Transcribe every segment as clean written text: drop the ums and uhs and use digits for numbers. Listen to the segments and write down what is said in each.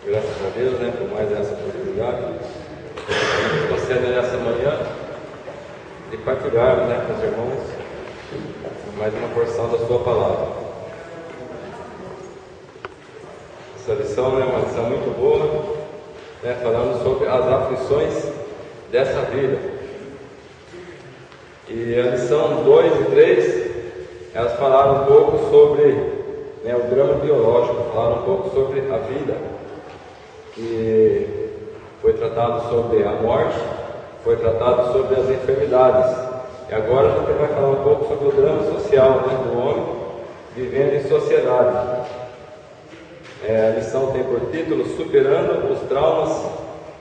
Graças a Deus, por mais essa oportunidade. Nos concede nessa manhã de partilharmos com os irmãos mais uma porção da sua palavra. Essa lição é uma lição muito boa, falando sobre as aflições dessa vida. E a lição 2 e 3, elas falaram um pouco sobre o drama biológico, falaram um pouco sobre a vida, que foi tratado sobre a morte, foi tratado sobre as enfermidades. E agora a gente vai falar um pouco sobre o drama social do homem vivendo em sociedade. A lição tem por título Superando os Traumas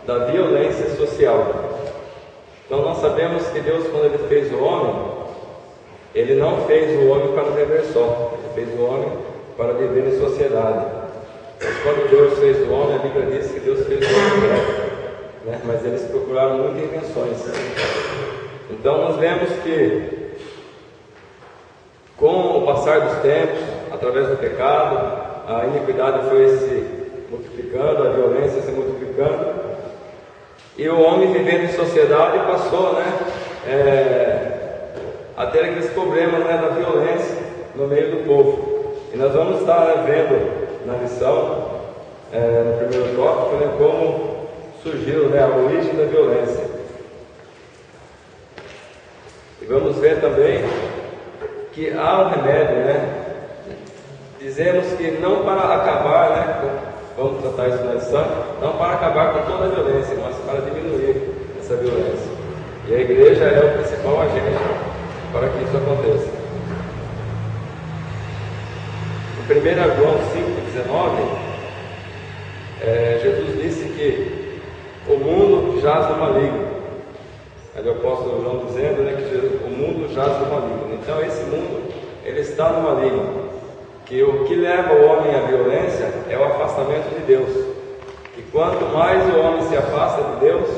da Violência Social. Então nós sabemos que Deus, quando Ele fez o homem, Ele não fez o homem para viver só, Ele fez o homem para viver em sociedade. Mas quando Deus fez o homem, a Bíblia diz que Deus fez o homem próprio, mas eles procuraram muitas invenções. Então nós vemos que, com o passar dos tempos, através do pecado, a iniquidade foi se multiplicando, a violência se multiplicando, e o homem vivendo em sociedade passou a ter aqueles problemas da violência no meio do povo. E nós vamos estar vendo na lição, no primeiro tópico, como surgiu a origem da violência. E vamos ver também que há um remédio, Dizemos que não para acabar, vamos tratar isso na lição, não para acabar com toda a violência, mas para diminuir essa violência. E a igreja é o principal agente para que isso aconteça. Em 1 João 5,19, Jesus disse que o mundo jaz no maligno. Aí o apóstolo João dizendo que o mundo jaz no maligno. Então esse mundo, ele está no maligno. Que o que leva o homem à violência é o afastamento de Deus. E quanto mais o homem se afasta de Deus,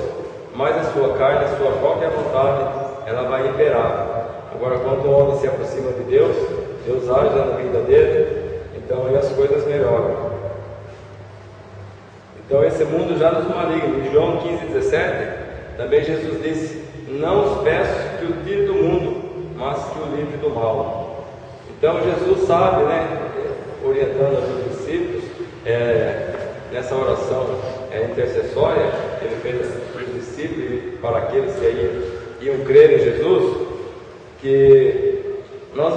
mais a sua carne, a sua própria vontade, ela vai imperar. Agora, quando o homem se aproxima de Deus, Deus age na vida dele, então aí as coisas melhoram. Então esse mundo já nos maligno. Em João 15,17, também Jesus disse: não os peço que o tire do mundo, mas que o livre do mal. Então Jesus sabe, orientando os seus discípulos, nessa oração intercessória, Ele fez para os discípulos e para aqueles que iam crer em Jesus, que nós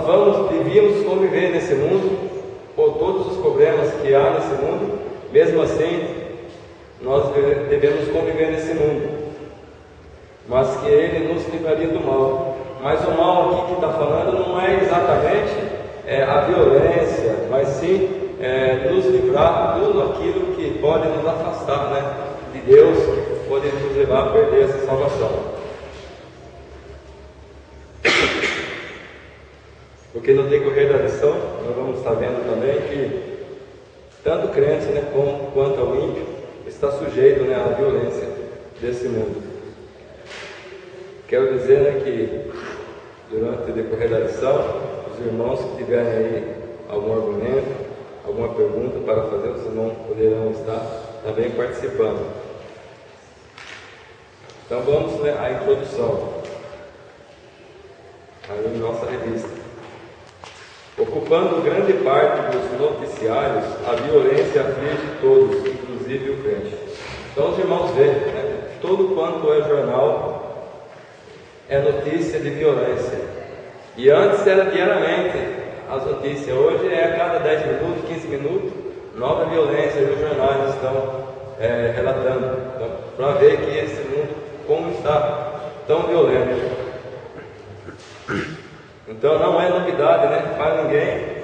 devíamos conviver nesse mundo, com todos os problemas que há nesse mundo. Mesmo assim, nós devemos conviver nesse mundo, mas que Ele nos livraria do mal. Mas o mal aqui que está falando não é exatamente a violência, mas sim nos livrar de tudo aquilo que pode nos afastar de Deus, que pode nos levar a perder essa salvação. Porque no decorrer da lição, nós vamos estar vendo também que tanto o crente quanto o ímpio está sujeito à violência desse mundo. Quero dizer que durante o decorrer da lição, os irmãos que tiverem aí algum argumento, alguma pergunta para fazer, os irmãos poderão estar também participando. Então vamos à introdução, aí em nossa revista. Ocupando grande parte dos noticiários, a violência aflige todos, inclusive o crente. Então os irmãos veem, todo quanto é jornal é notícia de violência. E antes era diariamente as notícias, hoje é a cada 10 minutos, 15 minutos, nova violência, os jornais estão relatando, para ver que esse mundo, como está tão violento. Então não é novidade para ninguém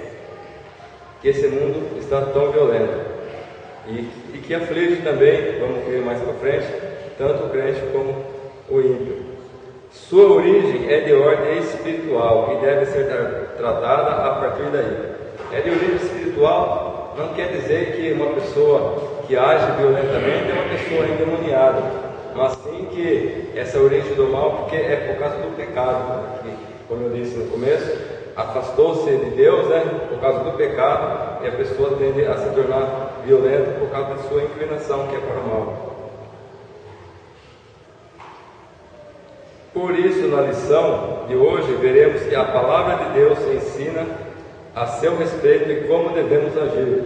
que esse mundo está tão violento, e que aflige também, vamos ver mais para frente, tanto o crente como o ímpio. Sua origem é de ordem espiritual e deve ser tratada a partir daí. É de origem espiritual, não quer dizer que uma pessoa que age violentamente é uma pessoa endemoniada, mas sim que essa origem do mal, porque é por causa do pecado, que, como eu disse no começo, afastou-se de Deus, né, por causa do pecado, e a pessoa tende a se tornar violenta por causa da sua inclinação, que é para o mal. Por isso, na lição de hoje, veremos que a palavra de Deus ensina a seu respeito e como devemos agir,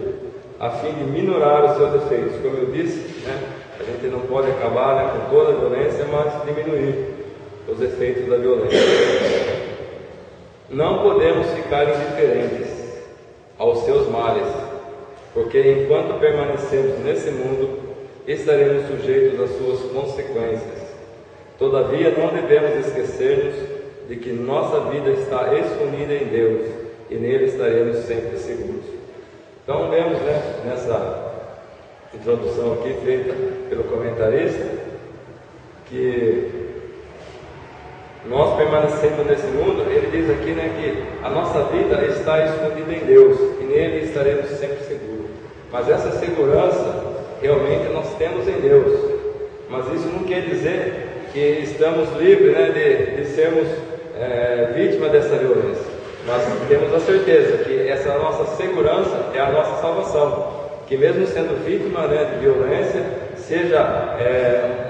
a fim de minorar os seus efeitos. Como eu disse, né, a gente não pode acabar, né, com toda a violência, mas diminuir os efeitos da violência. Não podemos ficar indiferentes aos seus males, porque enquanto permanecemos nesse mundo, estaremos sujeitos às suas consequências. Todavia, não devemos esquecer-nos de que nossa vida está escondida em Deus, e nele estaremos sempre seguros. Então, vemos, né, nessa introdução aqui feita pelo comentarista, que nós permanecendo nesse mundo, ele diz aqui, né, que a nossa vida está escondida em Deus, e nele estaremos sempre seguros. Mas essa segurança, realmente nós temos em Deus. Mas isso não quer dizer que estamos livres, né, de sermos vítimas dessa violência. Nós temos a certeza que essa nossa segurança é a nossa salvação, que mesmo sendo vítima, né, de violência, seja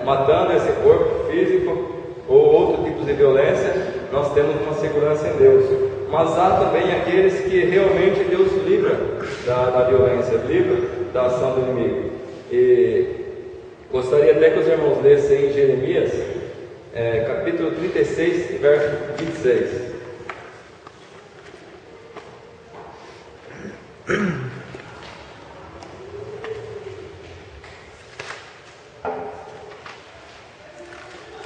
matando esse corpo físico ou outro tipo de violência, nós temos uma segurança em Deus. Mas há também aqueles que realmente Deus livra da violência, livra da ação do inimigo. E gostaria até que os irmãos lessem em Jeremias, capítulo 36, verso 26.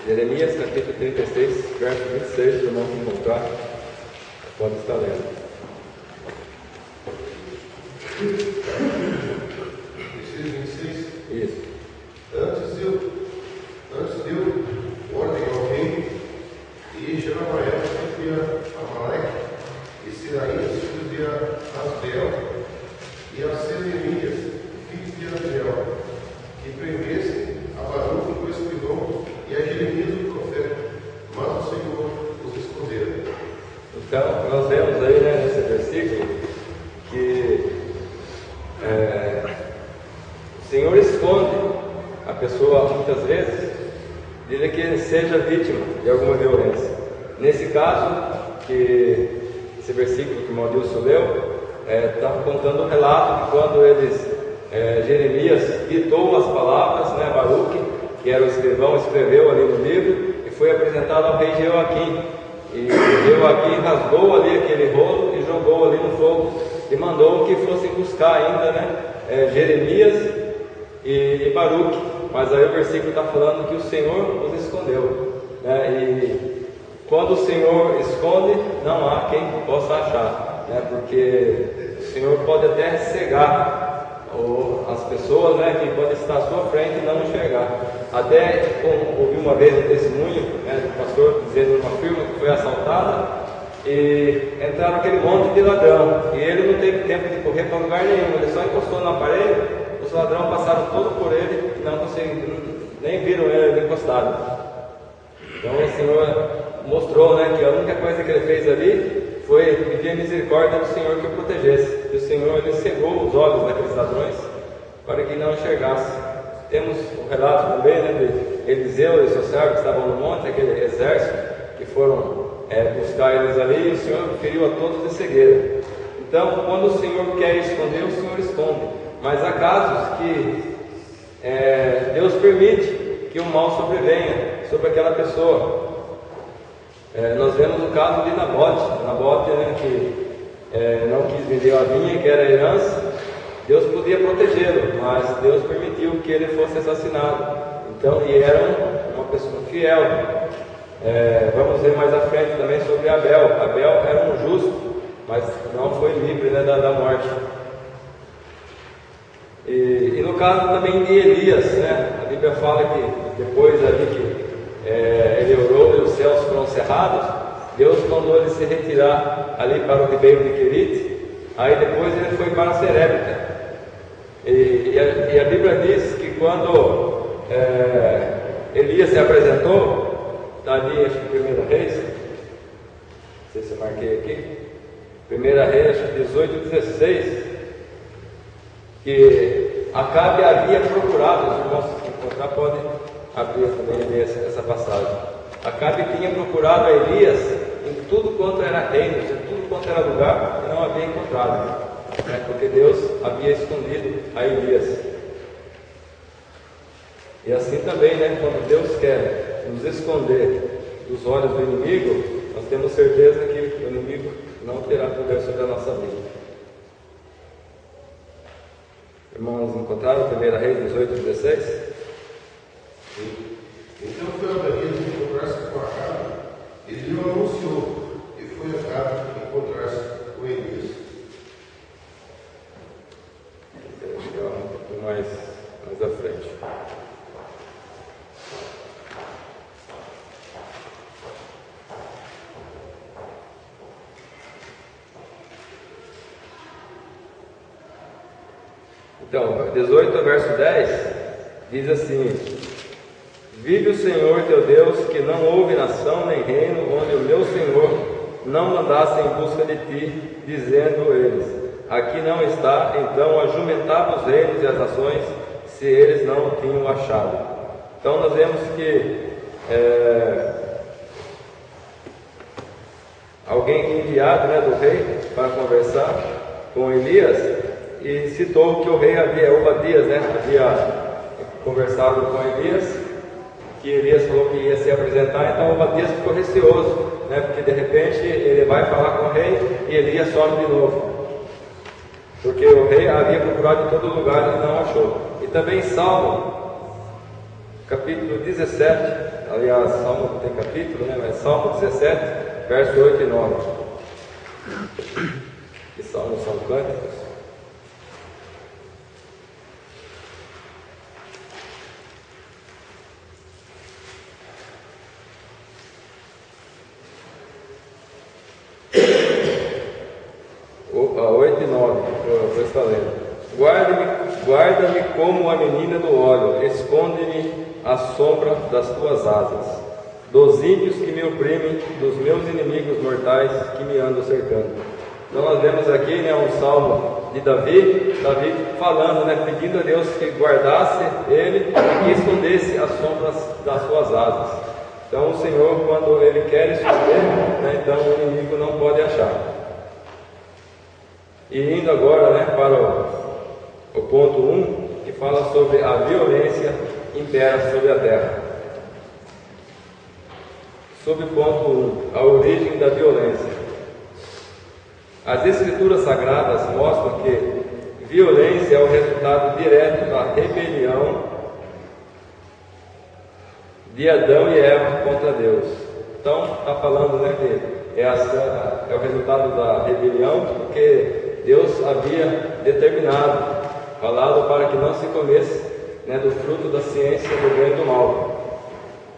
Jeremias, capítulo 36, verso 26, se o irmão encontrar, pode estar lendo. Isso. Antes deu ordem ao rei e Jeroboão filho de Amaleque e Seraías filho de Asbel e a Selemias filho de Adriel que prendessem a Baruque o escrivão e a Jeremias o profeta, mas o Senhor os escondeu. Então, nós vemos aí, né, nesse versículo que o Senhor esconde a pessoa muitas vezes, de que ele seja vítima de alguma violência. Nesse caso, que esse versículo que o Maldilson leu, está contando um relato de quando Jeremias ditou as palavras, né, Baruque, que era o escrivão, escreveu ali no livro e foi apresentado ao rei Jeoaquim. E Jeoaquim rasgou ali aquele rolo e jogou ali no fogo e mandou que fossem buscar ainda, né, Jeremias e Baruque. Mas aí o versículo está falando que o Senhor os escondeu, né? E quando o Senhor esconde, não há quem possa achar, né? Porque o Senhor pode até cegar as pessoas, né, que podem estar à sua frente e não enxergar. Até ouvi uma vez um testemunho, né, do pastor dizendo numa firma que foi assaltada e entraram aquele monte de ladrão e ele não teve tempo de correr para lugar nenhum, ele só encostou no aparelho. Os ladrões passaram todo por ele e não conseguiram, nem viram ele encostado. Então o Senhor mostrou, né, que a única coisa que ele fez ali foi pedir a misericórdia do Senhor que o protegesse. E o Senhor, ele cegou os olhos daqueles ladrões para que não enxergasse. Temos o relato também, né, de Eliseu e seu servo que estavam no monte, aquele exército que foram buscar eles ali, e o Senhor feriu a todos de cegueira. Então, quando o Senhor quer esconder, o Senhor esconde. Mas há casos que Deus permite que o mal sobrevenha sobre aquela pessoa. Nós vemos o caso de Nabote, né, que não quis vender a vinha, que era a herança. Deus podia protegê-lo, mas Deus permitiu que ele fosse assassinado. Então, e era uma pessoa fiel. Vamos ver mais à frente também sobre Abel. Abel era um justo, mas não foi livre, né, da morte. E no caso também de Elias, né, a Bíblia fala que depois ali que ele orou e os céus foram cerrados, Deus mandou ele se retirar ali para o ribeiro de Querite. Aí depois ele foi para Serepta. E a Bíblia diz que quando Elias se apresentou, está ali, acho que 1 Reis, não sei se eu marquei aqui, 1 Reis 18:16, que Acabe havia procurado, os irmãos que encontrar podem abrir também essa passagem. Acabe tinha procurado a Elias em tudo quanto era reino, em tudo quanto era lugar, e não havia encontrado, né? Porque Deus havia escondido a Elias. E assim também, né, quando Deus quer nos esconder dos olhos do inimigo, nós temos certeza que o inimigo não terá poder sobre a nossa vida. Irmãos, encontraram 1 Reis 18:16? Então foi Adonias encontrar-se com Acabe, ele o anunciou, e foi Acabe encontrar-se com Elias. Vou chegar um pouco mais à frente. Então, 18 verso 10 diz assim: Vive o Senhor teu Deus, que não houve nação nem reino onde o meu Senhor não mandasse em busca de ti, dizendo eles: aqui não está, então ajumentava os reinos e as nações, se eles não o tinham achado. Então nós vemos que alguém enviado, né, do rei para conversar com Elias, e citou que o rei Obadias, né, havia conversado com Elias, que Elias falou que ia se apresentar. Então Obadias ficou receoso, né, porque de repente ele vai falar com o rei e Elias some de novo, porque o rei havia procurado em todo lugar e não achou. E também Salmo, capítulo 17, aliás, Salmo não tem capítulo, né, mas Salmo 17, verso 8 e 9. Que salmos são cânticos. A 8 e 9, eu estou lendo. Guarda-me como a menina do óleo, esconde-me à sombra das tuas asas, dos ímpios que me oprimem, dos meus inimigos mortais que me andam cercando. Então nós vemos aqui, né, um salmo de Davi falando, né, pedindo a Deus que guardasse ele e que escondesse as sombras das suas asas. Então o Senhor, quando Ele quer esconder, né, então o inimigo não pode achar. E indo agora, né, para o ponto 1, que fala sobre a violência impera sobre a terra. Sob o ponto 1, a origem da violência. As Escrituras Sagradas mostram que violência é o resultado direto da rebelião de Adão e Eva contra Deus. Então, está falando, né, que é o resultado da rebelião, porque Deus havia determinado, falado para que não se comesse, né, do fruto da ciência do bem e do mal.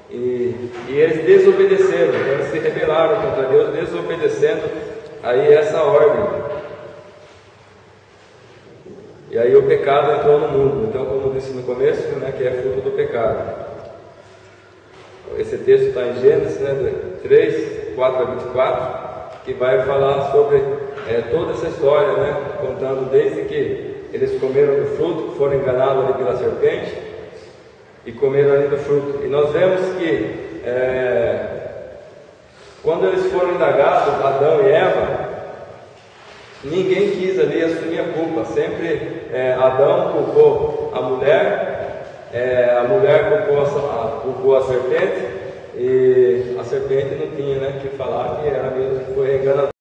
E eles desobedeceram, então eles se rebelaram contra Deus, desobedecendo aí essa ordem. E aí o pecado entrou no mundo. Então, como eu disse no começo, né, que é fruto do pecado. Esse texto está em Gênesis, né, 3, 4 a 24, que vai falar sobre toda essa história, né, contando desde que eles comeram do fruto, foram enganados ali pela serpente e comeram ali do fruto. E nós vemos que quando eles foram indagados, Adão e Eva, ninguém quis ali assumir a culpa. Sempre Adão culpou a mulher culpou a serpente, e a serpente não tinha, né, que falar que era mesmo que foi enganador.